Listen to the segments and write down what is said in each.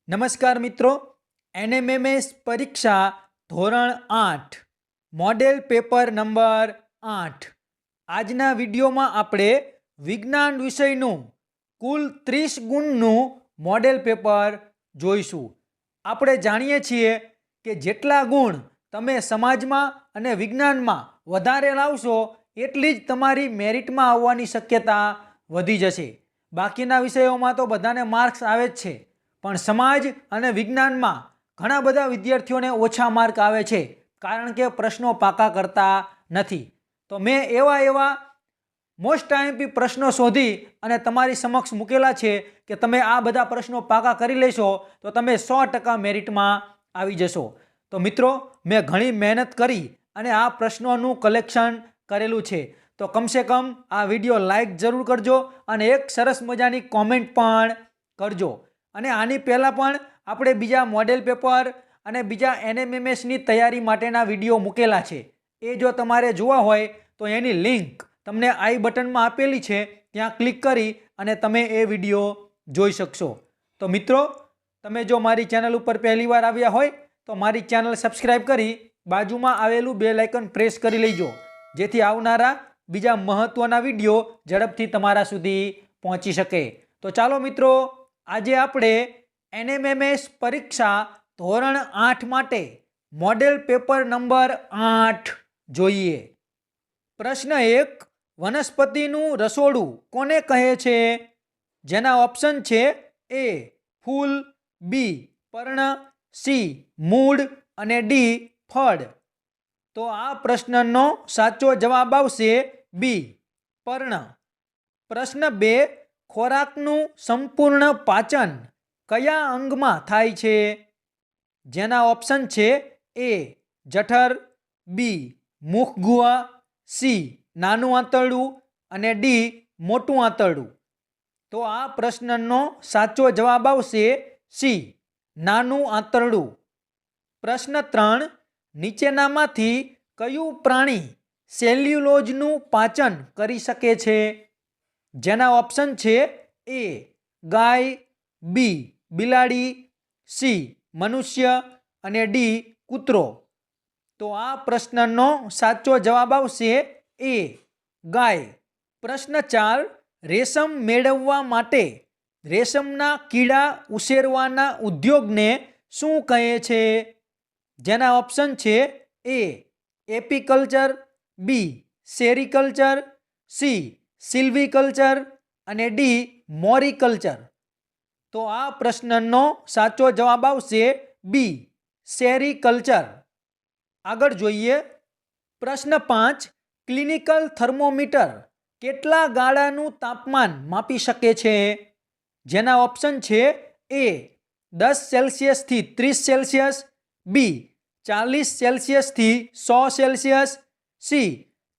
નમસ્કાર મિત્રો, એનએમએમએસ પરીક્ષા ધોરણ 8 મોડેલ પેપર નંબર 8 આજના વિડીયોમાં આપણે વિજ્ઞાન વિષયનું કુલ 30 ગુણનું મોડેલ પેપર જોઈશું. આપણે જાણીએ છીએ કે જેટલા ગુણ તમે સમાજમાં અને વિજ્ઞાનમાં વધારે લાવશો એટલી જ તમારી મેરિટમાં આવવાની શક્યતા વધી જશે. બાકીના વિષયોમાં તો બધાને માર્ક્સ આવે જ છે, પણ સમાજ અને વિજ્ઞાનમાં ઘણા બધા વિદ્યાર્થીઓને ઓછા માર્ક આવે છે, કારણ કે પ્રશ્નો પાકા કરતા નથી. તો મેં એવા મોસ્ટ આઈએમપી પ્રશ્નો શોધી અને તમારી સમક્ષ મૂકેલા છે કે તમે આ બધા પ્રશ્નો પાકા કરી લેશો તો તમે 100% મેરિટમાં આવી જશો. તો મિત્રો, મેં ઘણી મહેનત કરી અને આ પ્રશ્નોનું કલેક્શન કરેલું છે, તો કમસે કમ આ વિડીયો લાઈક જરૂર કરજો અને એક સરસ મજાની કોમેન્ટ પણ કરજો. અને આની પહેલાં પણ આપણે બીજા મોડેલ પેપર અને બીજા એનએમએમએસની તૈયારી માટેના વિડીયો મૂકેલા છે. એ જો તમારે જોવા હોય તો એની લિંક તમને આઈ બટનમાં આપેલી છે, ત્યાં ક્લિક કરી અને તમે એ વિડીયો જોઈ શકશો. તો મિત્રો, તમે જો મારી ચેનલ ઉપર પહેલીવાર આવ્યા હોય તો મારી ચેનલ સબસ્ક્રાઈબ કરી બાજુમાં આવેલું બેલ આઇકન પ્રેસ કરી લેજો, જેથી આવનારા બીજા મહત્ત્વના વિડીયો ઝડપથી તમારા સુધી પહોંચી શકે. તો ચાલો મિત્રો, આજે આપણે એનએમએમએસ પરીક્ષા ધોરણ 8 માટે મોડેલ પેપર નંબર 8 જોઈએ. પ્રશ્ન 1, વનસ્પતિનું રસોડું કોને કહે છે? જેના ઓપ્શન છે એ ફૂલ, બી પર્ણ, સી મૂળ અને ડી ફળ. તો આ પ્રશ્નનો સાચો જવાબ આવશે બી પર્ણ. પ્રશ્ન 2, ખોરાકનું સંપૂર્ણ પાચન કયા અંગમાં થાય છે? જેના ઓપ્શન છે એ જઠર, બી મુખગુહા, સી નાનું આંતરડું અને ડી મોટું આંતરડું. તો આ પ્રશ્નનો સાચો જવાબ આવશે સી નાનું આંતરડું. પ્રશ્ન 3, નીચેનામાંથી કયું પ્રાણી સેલ્યુલોઝનું પાચન કરી શકે છે? જેના ઓપ્શન છે એ ગાય, બી બિલાડી, સી મનુષ્ય અને ડી કૂતરો. તો આ પ્રશ્નનો સાચો જવાબ આવશે એ ગાય. પ્રશ્ન 4, રેશમ મેળવવા માટે રેશમના કીડા ઉછેરવાના ઉદ્યોગને શું કહે છે? જેના ઓપ્શન છે એ એપીકલ્ચર, બી સેરીકલ્ચર, સી સિલ્વીકલ્ચર અને ડી મોરીકલ્ચર. તો આ પ્રશ્નનો સાચો જવાબ આવશે બી સેરીકલ્ચર. આગળ જોઈએ. પ્રશ્ન 5, ક્લિનિકલ થર્મોમીટર કેટલા ગાળાનું તાપમાન માપી શકે છે? જેના ઓપ્શન છે એ 10 સેલ્સિયસથી 30 સેલ્સિયસ, બી 40 સેલ્સિયસથી 100 સેલ્સિયસ, સી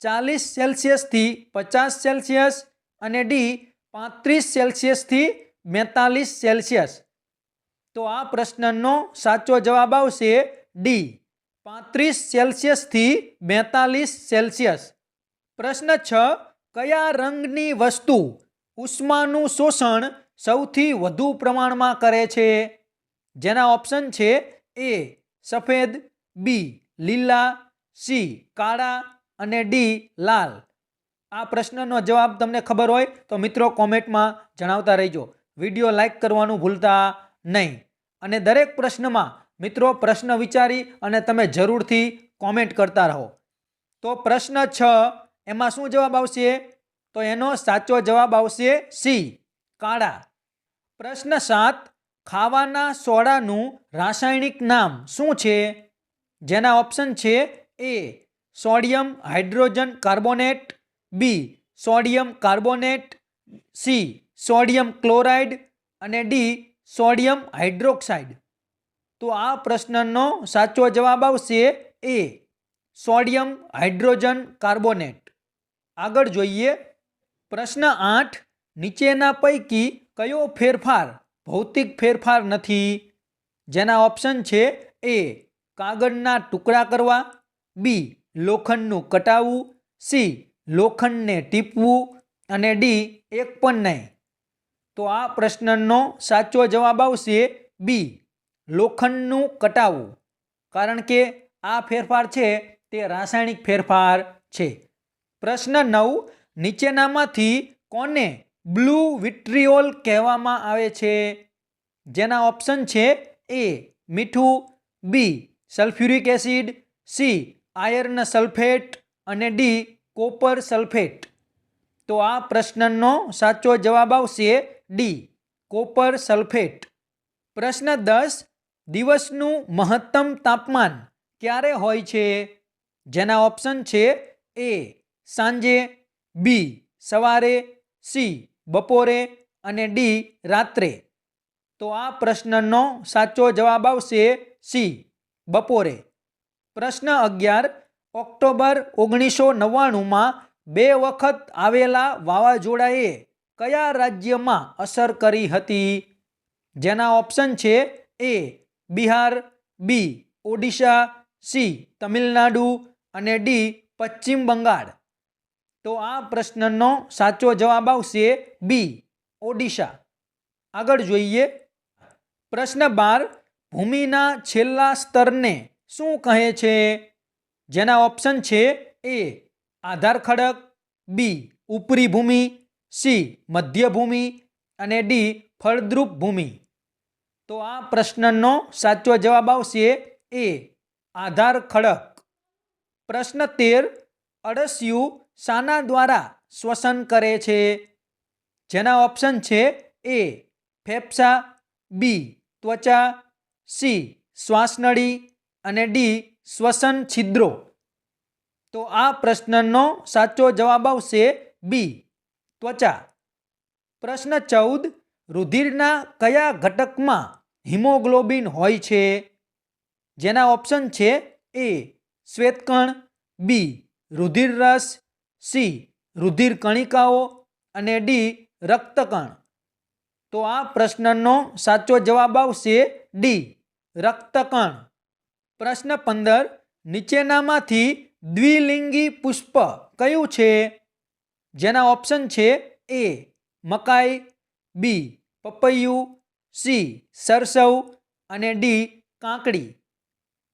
40 સેલ્સિયસથી 50 સેલ્સિયસ અને ડી 35 સેલ્સિયસથી 42 સેલ્સિયસ. તો આ પ્રશ્નનો સાચો જવાબ આવશે ડી 35 સેલ્સિયસથી 42 સેલ્સિયસ. પ્રશ્ન 6, કયા રંગની વસ્તુ ઉષ્માનું શોષણ સૌથી વધુ પ્રમાણમાં કરે છે? જેના ઓપ્શન છે એ સફેદ, બી લીલા, સી કાળા અને ડી લાલ. આ પ્રશ્નનો જવાબ તમને ખબર હોય તો મિત્રો કોમેન્ટમાં જણાવતા રહેજો. વિડીયો લાઈક કરવાનું ભૂલતા નહીં. અને દરેક પ્રશ્નમાં મિત્રો પ્રશ્ન વિચારી અને તમે જરૂરથી કોમેન્ટ કરતા રહો. તો પ્રશ્ન 6, એમાં શું જવાબ આવશે? તો એનો સાચો જવાબ આવશે સી કાળા. પ્રશ્ન 7, ખાવાના સોડાનું રાસાયણિક નામ શું છે? જેના ઓપ્શન છે A sodium hydrogen carbonate, B sodium carbonate, C sodium chloride અને ડી સોડિયમ હાઇડ્રોક્સાઇડ. તો આ પ્રશ્નનો સાચો જવાબ આવશે એ સોડિયમ હાઇડ્રોજન કાર્બોનેટ. આગળ જોઈએ. પ્રશ્ન 8, નીચેના પૈકી કયો ફેરફાર ભૌતિક ફેરફાર નથી? જેના ઓપ્શન છે એ કાગળના ટુકડા કરવા, બી લોખંડનું કટાવવું, સી લોખંડને ટીપવું અને ડી એક પણ નહીં. તો આ પ્રશ્નનો સાચો જવાબ આવશે બી લોખંડનું કટાવું, કારણ કે આ ફેરફાર છે તે રાસાયણિક ફેરફાર છે. પ્રશ્ન 9, નીચેનામાંથી કોને બ્લુ વિટ્રિયોલ કહેવામાં આવે છે? જેના ઓપ્શન છે એ મીઠું, B sulphuric acid, C iron sulphate અને ડી કોપર સલ્ફેટ. તો આ પ્રશ્નનો સાચો જવાબ આવશે ડી કોપર સલ્ફેટ. પ્રશ્ન 10, દિવસનું મહત્તમ તાપમાન ક્યારે હોય છે? જેના ઓપ્શન છે એ સાંજે, બી સવારે, સી બપોરે અને ડી રાત્રે. તો આ પ્રશ્નનો સાચો જવાબ આવશે સી બપોરે. પ્રશ્ન 11, ઓક્ટોબર 1999માં 2 વખત આવેલા વાવાઝોડાએ કયા રાજ્યમાં અસર કરી હતી? જેના ઓપ્શન છે એ બિહાર, બી ઓડિશા, સી તમિલનાડુ અને ડી પશ્ચિમ બંગાળ. તો આ પ્રશ્નનો સાચો જવાબ આવશે બી ઓડિશા. આગળ જોઈએ. પ્રશ્ન 12, ભૂમિના છેલ્લા સ્તરને શું કહે છે? જેના ઓપ્શન છે એ આધાર ખડક, બી ઉપરી ભૂમિ, સી મધ્ય ભૂમિ અને ડી ફળદ્રુપ ભૂમિ. તો આ પ્રશ્નનો સાચો જવાબ આવશે એ આધાર ખડક. પ્રશ્ન 13, અળસિયું શાના દ્વારા શ્વસન કરે છે? જેના ઓપ્શન છે એ ફેફસા, બી ત્વચા, સી શ્વાસનળી અને ડી શ્વસન છિદ્રો. તો આ પ્રશ્નનો સાચો જવાબ આવશે બી ત્વચા. પ્રશ્ન 14, રુધિરના કયા ઘટકમાં હિમોગ્લોબિન હોય છે? જેના ઓપ્શન છે એ શ્વેતકણ, બી રુધિર રસ, સી રુધિર કણિકાઓ અને ડી રક્તકણ. તો આ પ્રશ્નનો સાચો જવાબ આવશે ડી રક્તકણ. પ્રશ્ન 15, નીચેનામાંથી દ્વિલિંગી પુષ્પ કયું છે? જેના ઓપ્શન છે એ મકાઈ, બી પપૈયું, સી સરસવ અને ડી કાકડી.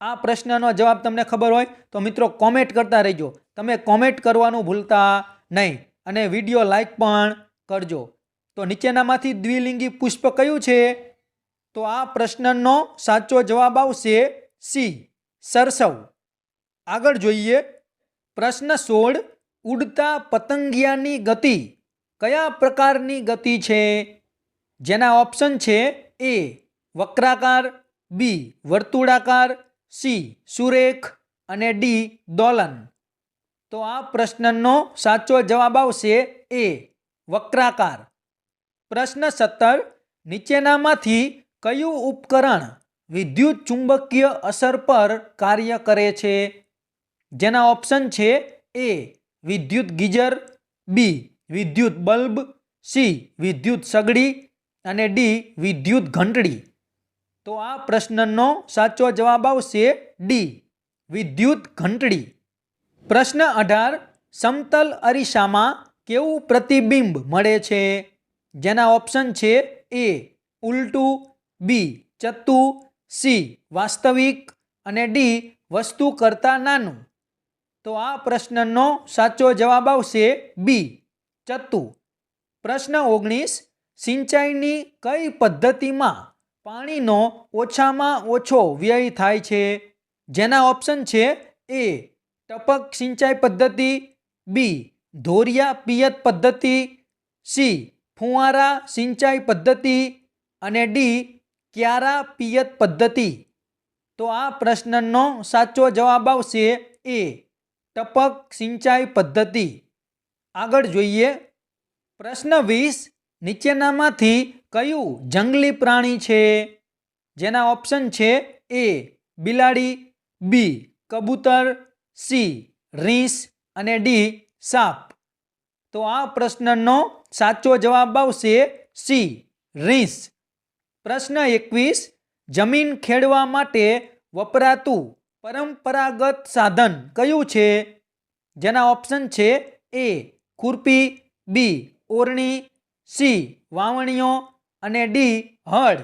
આ પ્રશ્નનો જવાબ તમને ખબર હોય તો મિત્રો કોમેન્ટ કરતા રહેજો. તમે કોમેન્ટ કરવાનું ભૂલતા નહીં અને વિડીયો લાઈક પણ કરજો. તો નીચેનામાંથી દ્વિલિંગી પુષ્પ કયું છે? તો આ પ્રશ્નનો સાચો જવાબ આવશે સી સરસવ. આગળ જોઈએ. પ્રશ્ન 16, ઉડતા પતંગિયાની ગતિ કયા પ્રકારની ગતિ છે? જેના ઓપ્શન છે એ વક્રાકાર, બી વર્તુળાકાર, સી સુરેખ અને ડી દોલન. તો આ પ્રશ્નનો સાચો જવાબ આવશે એ વક્રાકાર. પ્રશ્ન 17, નીચેનામાંથી કયું ઉપકરણ વિદ્યુત ચુંબકીય અસર પર કાર્ય કરે છે? જેના ઓપ્શન છે એ વિદ્યુત ગીઝર, બી વિદ્યુત બલ્બ, સી વિદ્યુત સગડી અને ડી વિદ્યુત ઘંટડી. તો આ પ્રશ્નનો સાચો જવાબ આવશે ડી વિદ્યુત ઘંટડી. પ્રશ્ન 18, સમતલ અરીસામાં કેવું પ્રતિબિંબ મળે છે? જેના ઓપ્શન છે એ ઉલટું, બી ચત્તું, સી વાસ્તવિક અને ડી વસ્તુ કરતાં નાનું. તો આ પ્રશ્નનો સાચો જવાબ આવશે બી ચત્તું. પ્રશ્ન 19, સિંચાઈની કઈ પદ્ધતિમાં પાણીનો ઓછામાં ઓછો વ્યય થાય છે? જેના ઓપ્શન છે એ ટપક સિંચાઈ પદ્ધતિ, બી ધોરિયા પિયત પદ્ધતિ, સી ફુવારા સિંચાઈ પદ્ધતિ અને ડી ક્યારા પિયત પદ્ધતિ. તો આ પ્રશ્નનો સાચો જવાબ આવશે એ ટપક સિંચાઈ પદ્ધતિ. આગળ જોઈએ. પ્રશ્ન 20, નીચેનામાંથી કયું જંગલી પ્રાણી છે? જેના ઓપ્શન છે એ બિલાડી, બી કબૂતર, સી રીંછ અને ડી સાપ. તો આ પ્રશ્નનો સાચો જવાબ આવશે સી રીંછ. પ્રશ્ન 21, જમીન ખેડવા માટે વપરાતું પરંપરાગત સાધન કયું છે? જેના ઓપ્શન છે એ ખુરપી, બી ઓરણી, સી વાવણીઓ અને ડી હળ.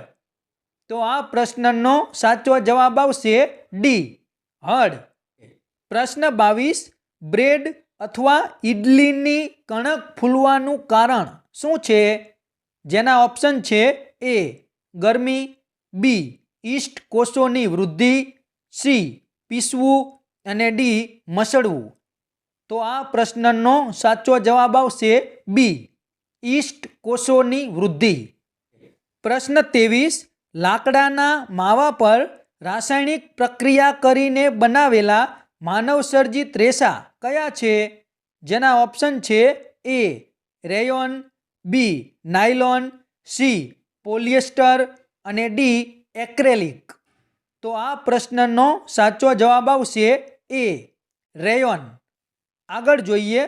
તો આ પ્રશ્નનો સાચો જવાબ આવશે ડી હળ. પ્રશ્ન 22 બ્રેડ અથવા ઇડલીની કણક ફૂલવાનું કારણ શું છે? જેના ઓપ્શન છે એ ગરમી, બી ઈસ્ટ કોષોની વૃદ્ધિ, સી પીસવું અને ડી મસળવું. તો આ પ્રશ્નનો સાચો જવાબ આવશે બી ઈસ્ટ કોષોની વૃદ્ધિ. પ્રશ્ન 23 લાકડાના માવા પર રાસાયણિક પ્રક્રિયા કરીને બનાવેલા માનવસર્જિત રેસા કયા છે? જેના ઓપ્શન છે એ રેયોન, બી નાયલોન, સી પોલિએસ્ટર અને ડી એક્રેલિક. તો આ પ્રશ્નનો સાચો જવાબ આવશે એ રેયોન. આગળ જોઈએ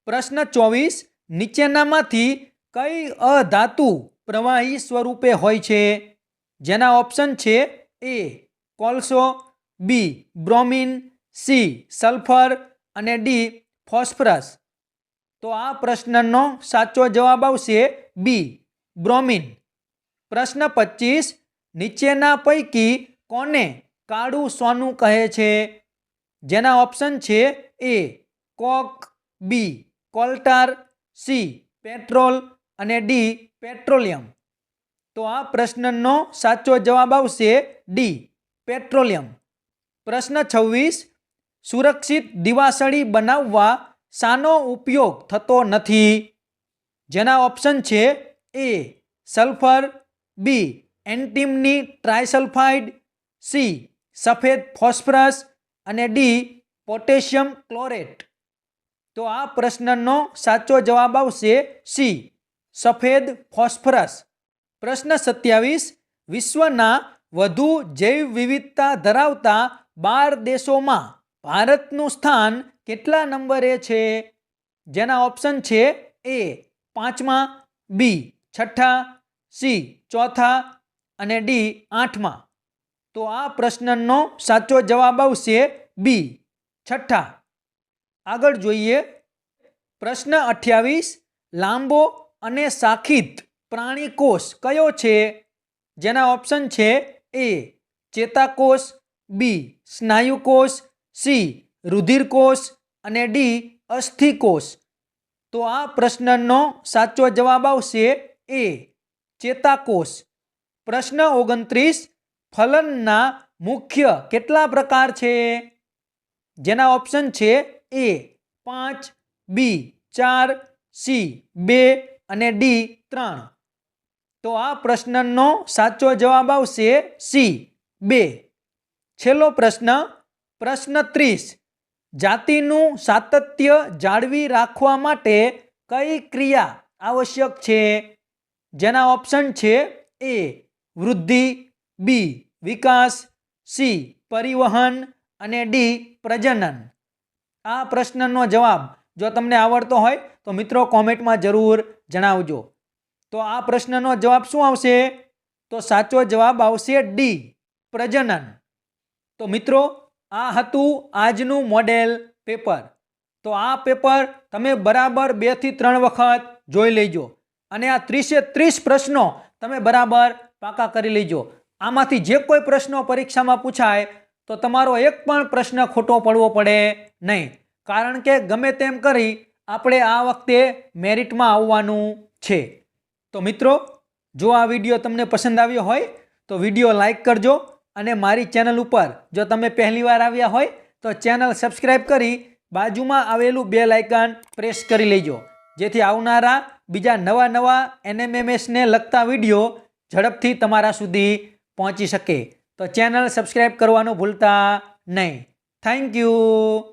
પ્રશ્ન 24 નીચેનામાંથી કઈ અધાતુ પ્રવાહી સ્વરૂપે હોય છે? જેના ઓપ્શન છે એ કોલસો, બી બ્રોમિન, સી સલ્ફર અને ડી ફોસ્ફરસ. તો આ પ્રશ્નનો સાચો જવાબ આવશે બી બ્રોમિન. પ્રશ્ન 25 નીચેના પૈકી કોને કાળું સોનું કહે છે? જેના ઓપ્શન છે એ કોક, બી કોલ્ટાર, સી પેટ્રોલ અને ડી પેટ્રોલિયમ. તો આ પ્રશ્નનો સાચો જવાબ આવશે ડી પેટ્રોલિયમ. પ્રશ્ન 26 સુરક્ષિત દિવાસળી બનાવવા શાનો ઉપયોગ થતો નથી? જેના ઓપ્શન છે એ સલ્ફર, બી એન્ટિમની ટ્રાયસલ્ફાઇડ, સી સફેદ ફોસ્ફરસ અને ડી પોટેશિયમ ક્લોરેટ. તો આ પ્રશ્નનો સાચો જવાબ આવશે સી સફેદ ફોસ્ફરસ. પ્રશ્ન 27 વિશ્વના વધુ જૈવ વિવિધતા ધરાવતા 12 દેશોમાં ભારતનું સ્થાન કેટલા નંબરે છે? જેના ઓપ્શન છે એ 5મા, બી 6ઠા, સી 4થા અને ડી 8મા. તો આ પ્રશ્નનો સાચો જવાબ આવશે બી 6ઠા. આગળ જોઈએ પ્રશ્ન 28 લાંબો અને શાખિત પ્રાણી કોષ કયો છે? જેના ઓપ્શન છે એ ચેતાકોષ, બી સ્નાયુકોષ, સી રુધિરકોષ અને ડી અસ્થિકોષ. તો આ પ્રશ્નનો સાચો જવાબ આવશે એ ચેતાકોષ. પ્રશ્ન 29 ફલનના મુખ્ય કેટલા પ્રકાર છે? જેના ઓપ્શન છે એ 5, બી 4, સી 2 અને ડી 3. તો આ પ્રશ્નનો સાચો જવાબ આવશે સી 2. છેલ્લો પ્રશ્ન 30 જાતિનું સાતત્ય જાળવી રાખવા માટે કઈ ક્રિયા આવશ્યક છે? જેના ઓપ્શન છે એ વૃદ્ધિ, બી વિકાસ, સી પરિવહન અને ડી પ્રજનન. આ પ્રશ્નનો જવાબ જો તમને આવડતો હોય તો મિત્રો કોમેન્ટમાં જરૂર જણાવજો. તો આ પ્રશ્નનો જવાબ શું આવશે? તો સાચો જવાબ આવશે ડી પ્રજનન. તો મિત્રો આ હતું આજનું મોડેલ પેપર. તો આ પેપર તમે બરાબર 2 થી 3 વખત જોઈ લેજો અને આ 30 પ્રશ્નો તમે બરાબર પાકા કરી લેજો. આમાંથી જે કોઈ પ્રશ્નો પરીક્ષામાં પૂછાય તો તમારો એક પણ પ્રશ્ન ખોટો પડવો પડે નહીં, કારણ કે ગમે તેમ કરી આપણે આ વખતે મેરિટમાં આવવાનું છે. તો મિત્રો જો આ વિડીયો તમને પસંદ આવ્યો હોય તો વિડીયો લાઈક કરજો અને મારી ચેનલ ઉપર જો તમે પહેલીવાર આવ્યા હોય તો ચેનલ સબસ્ક્રાઈબ કરી બાજુમાં આવેલું બેલ આઇકન પ્રેસ કરી લેજો, જેથી આવનારા બીજા નવા NMMSને લગતા વિડીયો ઝડપથી તમારા સુધી પહોંચી શકે. તો ચેનલ સબસ્ક્રાઈબ કરવાનું ભૂલતા નહીં. Thank you.